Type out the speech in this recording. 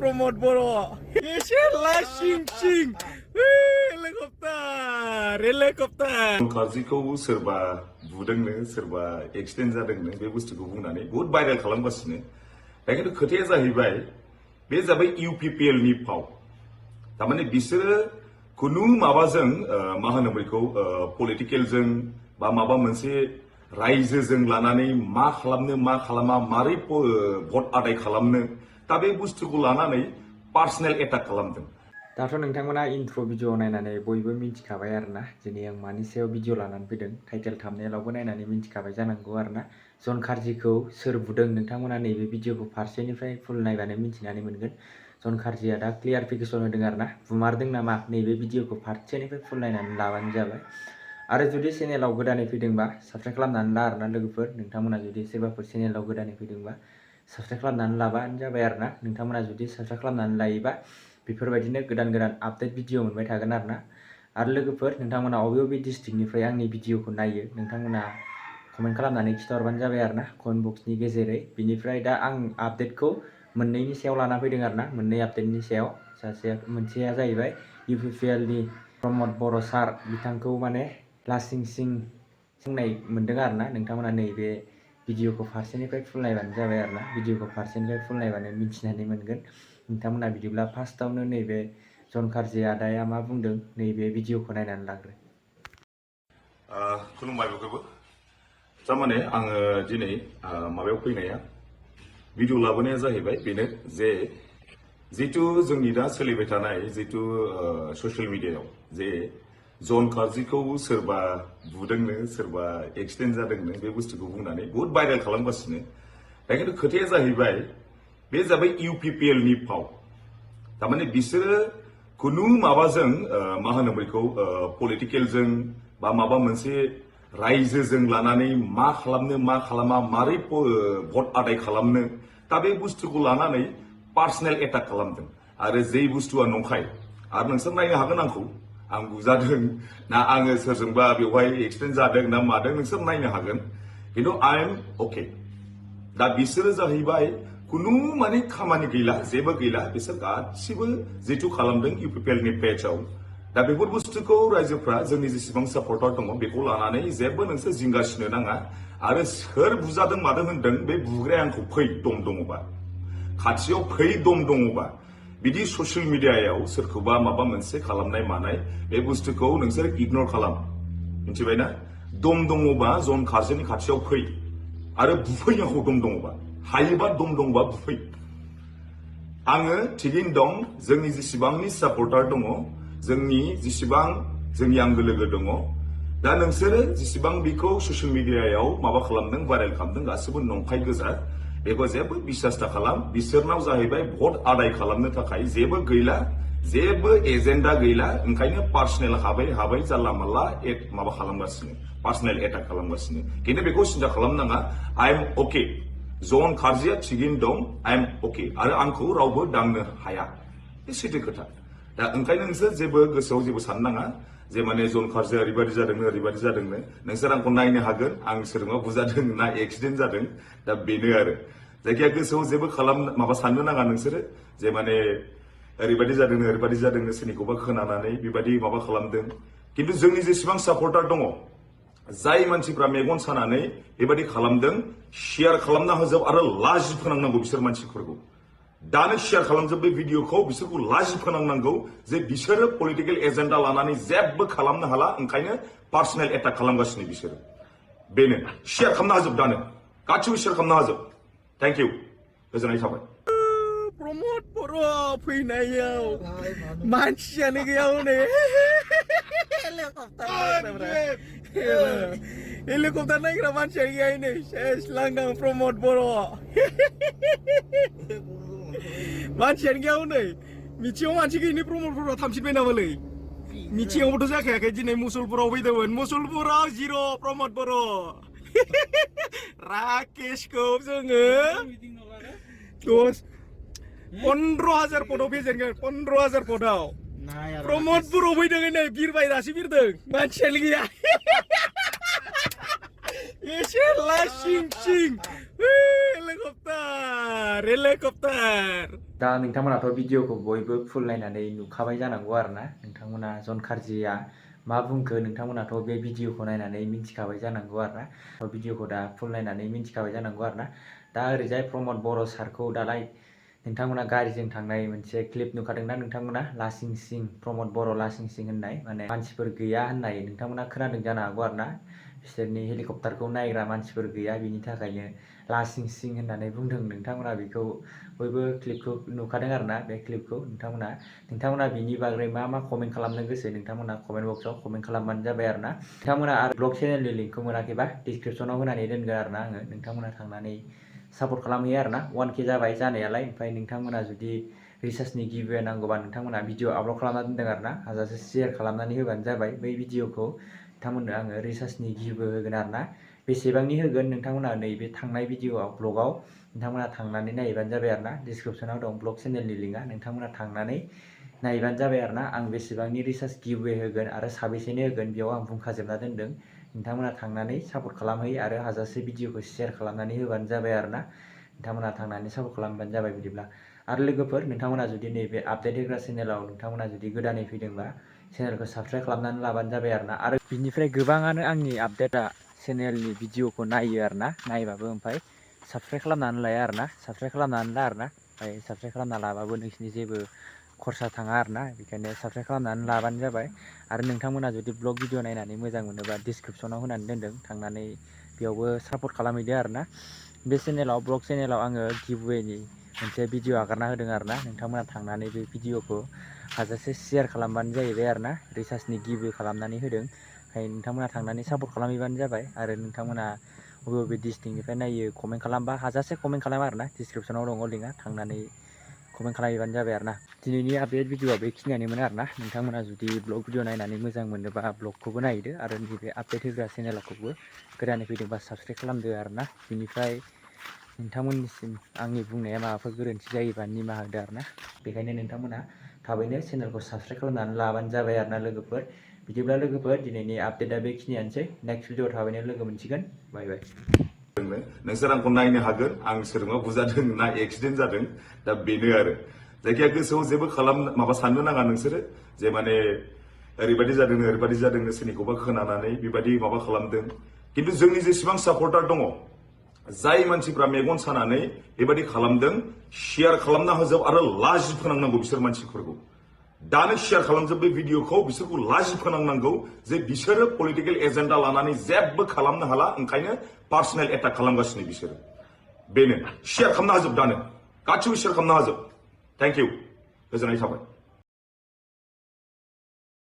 promote Boro. Shing. Helicopter. Karziखौ सोरबा बुदोंनो सोरबा accident जादोंनो बे बुस्थुखौ बुंनानै बहुत भाइरेल खालामगासिनो दा खिन्थु खोथाया जाहैबाय बे जाबाय UPPL नि फाव तारमाने बिसोरो खुनु माबाजों मा होनो बेखौ पलिटिकेलजों बा माबा मोनसे रायजोजों लानानै मा खालामनो मा खालामा मारै भट आदाय खालामनो दा बे बुस्थुखौ लानानै पार्सनेल एटाक खालामदों दाथ' नोंथांमोना इन्ट्र' भिडिअ नायनानै बयबो मिन्थिखाबाय आरोना दिनै आं मानि सायाव भिडिअ लानानै फैदों टाइटेल थाम्बनेइलावबो नायनानै मिन्थिखाबाय जानांगौ आरोना जन कार्जिखौ सोर बुदों नोंथांमोना नैबे भिडिअखौ फारसेनिफ्राय फुल नायबानो मिन्थिनानै मोनगोन जन कार्जिया दा क्लियारिफिकेसन होदों आरोना बुमारदों नामा नैबे भिडिअखौ फारसेनिफ्राय फुल नायनानै लाबानो जाबाय आरो जुदि चेनेलाव गोदानै फैदोंबा साबस्क्राइब खालामनानै ला आरोना लोगोफोर नोंथांमोना जुदि सोरबाफोर चेनेलाव गोदानै फैदोंबा साबस्क्राइब खालामनानै लाबानो जाबाय आरोना नोंथांमोना जुदि साबस्क्राइब खालामनानै लायोबा बेफोरबायदिनो गोदान आपडेट भिडिअ मोनबाय थागोन आरो लोगोफोर नोंथांमोना अबे डिस्ट्रिक्टनिफ्राय आंनि भिडिअखौ नायो नोंथांमोना कमेन्ट खालामनानै खिथाहरबानो जाबाय आरोना कमेन्ट बक्सनि गेजेरै बिनिफ्राय दा आं आपडेटखौ मोननैनि सायाव लाना फैदों आरोना मोननै आपडेटनि सायाव मोनसेया जाहैबाय UPPL नि प्रमद बर' सार बिथांखौ माने लासिं सिं सोंनाय मोनदों आरोना नोंथांमोना नैबे भिडिअखौ फारसेनिफ्राय फुल नायबानो जाबाय आरोना भिडिअखौ फारसेनिफ्राय फुल नायबानो मिन्थिनानै मोनगोन नोंथांमोना बिदिब्ला फार्स्टआवनो नैबे जन कार्जि आदाया मा बुंदों नैबे भिडिअखौ नायनानै लाग्रो खुलुमबाय बयखौबो थारमाने आङो दिनै माबायाव फैनाया भिडिअ लाबोनाया जाहैबाय बेनो जे जितु जोंनि दा सोलिबाय थानाय जितु ससियेल मिडियायाव जे जन कार्जिखौ सोरबा बुदोंनो सोरबा एक्सिडेन्ट जादोंनो बे बुस्थुखौ बुंनानै बहुत भाइरेल खालामगासिनो दा खिन्थु खोथाया जाहैबाय बे जाबाय UPPL नि फाव तारमाने बिसोरो खुनु माबाजों मा होनो बेखौ पलिटिकेलजों बा माबा मोनसे रायजोजों लानानै मा खालामनो मा खालामा मारै भट आदाय खालामनो दा बे बुस्थुखौ लानानै पार्सनेल एटाक खालामदों आरो जे बुस्थुआ नंखाय आरो नोंसोर नायनो हागोन आंखौ आं बुजादों ना आङो सोरजोंबा बेवहाय एक्सिडेन्ट जादों ना मादों नोंसोर नायनो हागोन खिन्थु आइ एम अके दा बिसोरो जाहैबाय खुनु माने खामानि गैला जेबो गैला बिसोर गासिबो जितु खालामदों UPPL नि पेजआव दा बेफोर बुस्थुखौ रायजोफ्रा जोंनि जेसेबां सापर्टार दङ बेखौ लानानै जेबो नोंसोर जिंगासिनो नाङा आरो सोर बुजादों मादों होनदों बे बुग्राया आंखौ फै दम दङबा खाथियाव फै दम दङबा बिदि ससियेल मिडियायाव सोरखौबा माबा मोनसे खालामनाय मानाय बे बुस्थुखौ नोंसोर इगनर खालाम मिथिबायना दम दङबा जन कार्जिनि खाथियाव फै आरो बुफै आंखौ दम दङबा हायोबा दम दंबा बुफै आङो थिगैनो दं जोंनि जेसेबांनि सापर्टार दङ जोंनि जेसेबां जोंनि आंगो लोगो दङ दा नोंसोरो जेसेबां बेखौ ससियेल मिडियायाव माबा खालामदों भाइरेल खालामदों गासिबो नंखाय गोजा बेखौ जेबो बिसास दा खालाम बिसोरनाव जाहैबाय भट आदाय खालामनो थाखाय जेबो गैला जेबो एजेन्डा गैला ओंखायनो पार्सनेल हाबै जानला मानला माबा खालामगासिनो पार्सनेल एटाक खालामगासिनो खिन्थु बेखौ सिन्था खालामनाङा आइ एम अके जन कार्जिया थिगैनो दं आइ एम अके आरो आंखौ रावबो दांनो हाया बे सैथो खोथा दा ओंखायनो नोंसोर जेबो गोसोआव जेबो साननो नाङा जे माने जन कार्जिया ओरैबायदि जादोंनो नोंसोर आंखौ नायनो हागोन आं सोरजोंबा बुजादों ना एक्सिडेन्ट जादों दा बेनो आरो जायखिया गोसोआव जेबो माबा साननो नाङा नोंसोरो जे माने ओरैबायदि जादोंनो सोरनिखौबा खोनानानै बेबायदि माबा खालामदों खिन्थु जोंनि जेसेबां सापर्टार दङ जाय मानसिफ्रा मेगन सानानै बेबायदि खालामदों शेयार खालामना होजोब आरो लाजि फोनांनांगौ बिसोर मानसिफोरखौ दानो शेयार खालामजोब बे भिडिअखौ बिसोरखौ लाजि फोनांनांगौ जे बिसोरो पलिटिकेल एजेन्डा लानानै जेबो खालामनो हाला ओंखायनो पार्सनेल एटाक खालामगासिनो बिसोरो बेनो शेयार खालामना होजोब दानो गासिबो शेयार खालामना होजोब थेंक इउ गोजोननाय थाबाय प्रमद बर' फैनायाव मानसियानो गैया हनै हेलिकप्टार नायग्रा मानसियानो गैया नै सेस लांदां प्रमद बर' मानसियानो गैया हनै मिथियाव मानसि गैयिनि प्रमद बर'आ थांफिनबाय नामालै मिथियावबोथ' जाखायाखै दिनै मुसलपुराव फैदोंमोन मुसलपुराव जिर' प्रमद बर' राकेशखौ जोङो 15,000 फटआव फेजेनगोन 15,000 फटआव प्रमद बर' फैदों नै बिरबाय दासो बिरदों मानसियानो गैया एसे लासिं सिं हेलिकप्टार दा नोंथांमोनाथ' भिडिअखौ बयबो फुल नायनानै नुखाबाय जानांगौ आरोना नोंथांमोना जन खारजिया मा बुंखो नोंथांमोनाथ' बे भिडिअखौ नायनानै मिन्थिखाबाय जानांगौ आरोना भिडिअखौ दा फुल नायनानै मिन्थिखाबाय जानांगौ आरोना दा ओरैजाय प्रमद बर' सारखौ दालाय नोंथांमोना गारिजों थांनाय मोनसे क्लिप नुखादोंना नोंथांमोना लासिं सिं प्रमद बर' लासिं सिं होननाय माने मानसिफोर गैया होननाय नोंथांमोना खोनादों जानो हागौ आरोना बिसोरनि हेलिकप्टारखौ नायग्रा मानसिफोर गैया बिनि थाखायनो लासिं सिं होननानै बुंदों नोंथांमोना बेखौ बयबो क्लिपखौ नुखादों आरोना बे क्लिपखौ नोंथांमोना बिनि बागै मा कमेन्ट खालामनो गोसो नोंथांमोना कमेन्ट बक्सआव कमेन्ट खालामबानो जाबाय आरोना नोंथांमोना आरो ब्लग चेनेलनि लिंकखौ मोनाखैबा डिसक्रिपसनाव होनानै दोनगोन आरोना आङो नोंथांमोना थांनानै सापर्ट खालामहैयो आरोना 1K जाबाय जानायालाय ओमफ्राय नोंथांमोना जुदि रिसार्चनि गिभवे नांगौबा नोंथांमोना भिडिअ आपल'ड खालामना दोनदों आरोना हाजासे शेयार खालामनानै होबानो जाबाय बै भिडिअखौ नोंथांमोननो आङो रिसार्चनि गिभवे होगोन आरोना बेसेबांनि होगोन नोंथांमोना नैबे थांनाय भिडिअआव ब्लगाव नोंथांमोना थांनानै नायबानो जाबाय आरोना डिसक्रिपसनाव दं ब्लग चेनेलनि लिंकआ नोंथांमोना थांनानै नायबानो जाबाय आरोना आं बेसेबांनि रिसार्च गिभवे होगोन आरो साबेसेनो होगोन बेयाव आं बुंखाजोबना दोनदों नोंथांमोना थांनानै सापर्ट खालामहैयो आरो हाजासे भिडिअखौ शेयार खालामनानै होबानो जाबाय आरोना नोंथांमोना थांनानै सापर्ट खालामबानो जाबाय बिदिब्ला आरो लोगोफोर नोंथांमोना जुदि नैबे आपडेट होग्रा चेनेलाव नोंथांमोना जुदि गोदानै फैदोंबा चेनेलखौ साबस्क्राइब खालामनानै लाबानो जाबाय आरोना आरो बिनिफ्राय गोबाङानो आंनि आपडेटआ चेनेलनि भिडिअखौ नायो आरोना नायबाबो ओमफ्राय साबस्क्राइब खालामनानै लाया आरोना साबस्क्राइब खालामनानै ला आरोना ओमफ्राय साबस्क्राइब खालामना लाबाबो नोंसिनि जेबो खरसा थाङा आरोना बेखायनो साबस्क्राइब खालामनानै लाबानो जाबाय आरो नोंथांमोना जुदि ब्लग भिडिअ नायनानै मोजां मोनोबा डिसक्रिपसनाव होनानै दोनदों थांनानै बेयावबो सापर्ट खालामहैदो आरोना बे चेनेलाव ब्लग चेनेलाव आङो गिभवेनि मोनसे भिडिअ आगारना होदों आरोना नोंथांमोना थांनानै बे भिडिअखौ हाजासे शेयार खालामबानो जाहैबाय आरोना रिसार्चनि गिभवे खालामनानै होदों ओमफ्राय नोंथांमोना थांनानै सापर्ट खालामहैबानो जाबाय आरो नोंथांमोना बबे बबे डिस्ट्रिक्टनिफ्राय नायो कमेन्ट खालामबा हाजासे कमेन्ट खालामा आरोना डिसक्रिपसनाव दङ लिंकआ थांनानै कमेन्ट खालामहैबानो जाबाय आरोना दिनैनि आपडेट भिडिअआ बेखिनियानोमोन आरोना नोंथांमोना जुदि ब्लग भिडिअ नायनानै मोजां मोनोबा ब्लगखौबो नायदो आरो नैबे आपडेट होग्रा चेनेलखौबो गोदानै फैदोंबा साबस्क्राइब खालामदो आरोना बिनिफ्राय नोंथांमोननिसिम आंनि बुंनाया माबाफोर गोरोन्थि जायोबा निमाहा होदो आरोना बेखायनो नोंथांमोना थाबैनो चेनेलखौ साबस्क्राइब खालामनानै लाबानो जाबाय आरोना लोगोफोर बिदिब्ला लोगोफोर दिनैनि आपडेटआ बेखिनियानोसै नेक्स्ट भिडिअ थाबैनो लोगो मोनसिगोन बाय बाय नोंसोर आंखौ नायनो हागोन आं सोरजोंबा बुजादों ना एक्सिडेन्ट जादों दा बेनो आरो जायखिया गोसोआव जेबो माबा साननो नाङा नोंसोरो जे माने ओरैबायदि जादों सोरनिखौबा खोनानानै बेबायदि माबा खालामदों खिन्थु जोंनि जेसेबां सापर्टार दङ जाय मानसिफ्रा मेगन सानानै बेबायदि खालामदों शेयार खालामना होजोब आरो लाजि फोनांनांगौ बिसोर मानसिफोरखौ दानो शेयार खालामजोब बे भिडिअखौ बिसोरखौ लाजि फोनांनांगौ जे बिसोरो पलिटिकेल एजेन्डा लानानै जेबो खालामनो हाला ओंखायनो पार्सनेल एटाक खालामगासिनो बिसोरो बेनो शेयार खालामना होजोब दानो गासिबो शेयार खालामना होजोब थेंक इउ गोजोननाय थाबाय